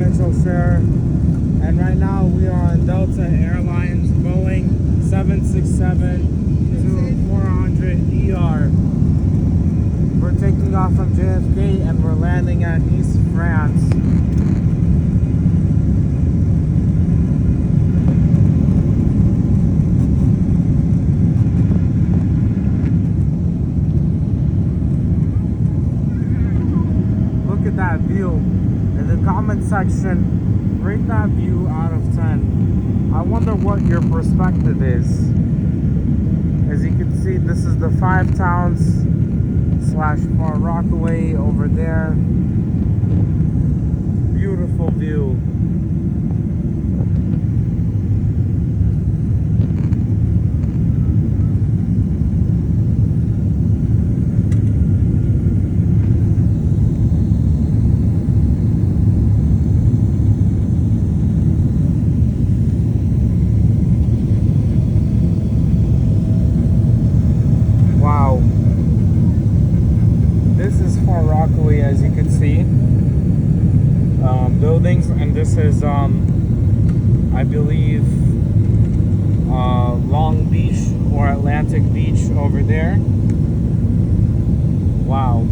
Metro Share, and right now we are on Delta Airlines Boeing 767-400ER. We're taking off from JFK and we're landing at Nice, France. Look at that view. In the comment section, rate that view out of 10. I wonder what your perspective is. As you can see, this is the 5 towns / Far Rockaway over there. Beautiful view. Wow. This is Far Rockaway, as you can see. Buildings, and this is I believe Long Beach or Atlantic Beach over there. Wow.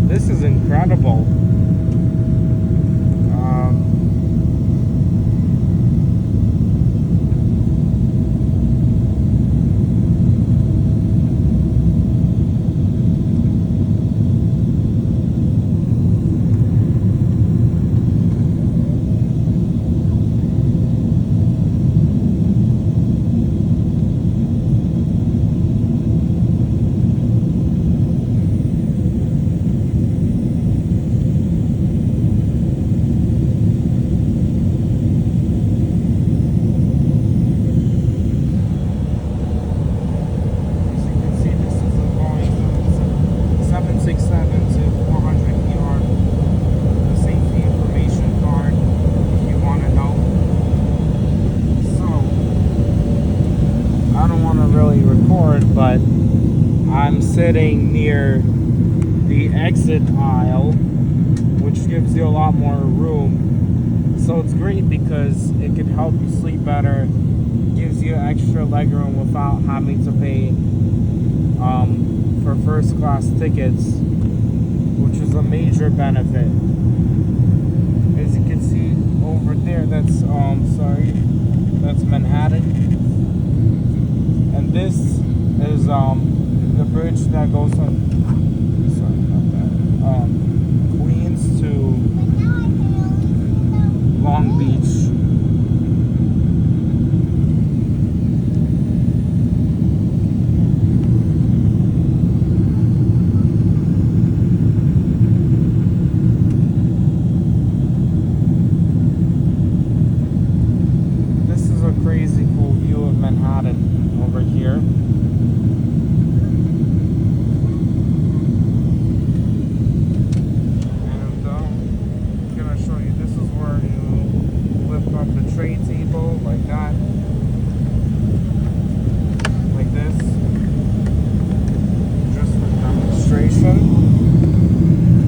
This is incredible. But I'm sitting near the exit aisle, which gives you a lot more room. So it's great because it can help you sleep better, gives you extra legroom without having to pay for first class tickets, which is a major benefit. As you can see over there, that's that's Manhattan, and this is the bridge that goes from Queens to Long Beach. This is a crazy cool view of Manhattan over here. Tray table like that, like this, just for demonstration.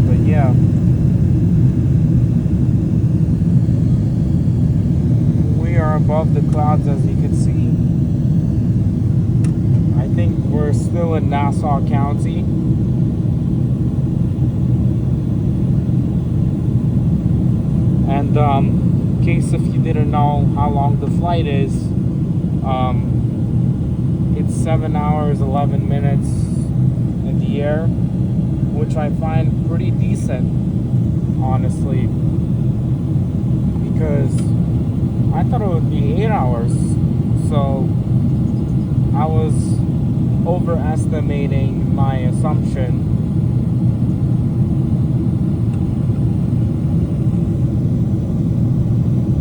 But yeah, we are above the clouds, as you can see. I think we're still in Nassau County. And in case if you didn't know how long the flight is, it's 7 hours 11 minutes in the air, which I find pretty decent, honestly, because I thought it would be 8 hours. So I was overestimating my assumption.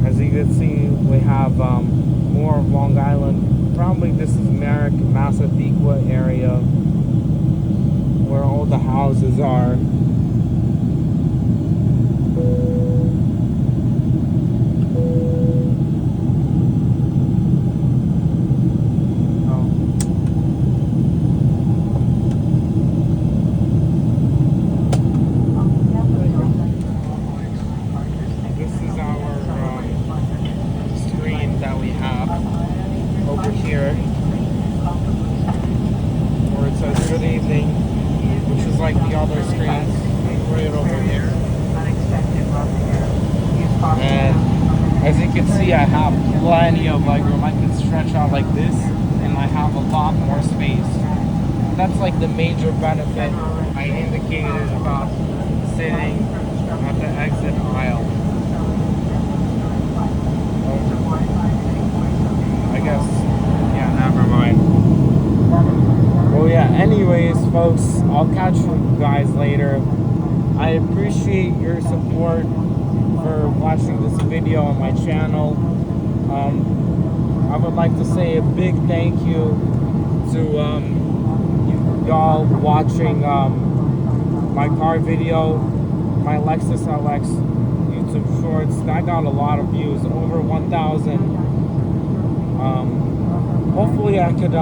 As you can see, we have more of Long Island. Probably this is Merrick, Massapequa area, where all the houses are. As you can see, I have plenty of leg room. I can stretch out like this, and I have a lot more space. That's like the major benefit I indicated about sitting at the exit aisle. I guess, yeah, never mind. Well, yeah, anyways, folks, I'll catch you guys later. I appreciate your support for watching this video on my channel. I would like to say a big thank you to y'all watching my car video, my Lexus LX YouTube shorts. That got a lot of views, over 1,000. Hopefully I could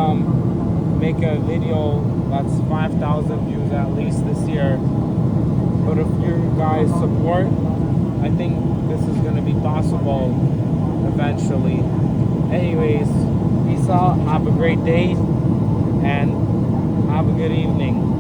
make a video that's 5,000 views at least this year. But if you guys support, I think this is going to be possible eventually. Anyways, peace out, have a great day, and have a good evening.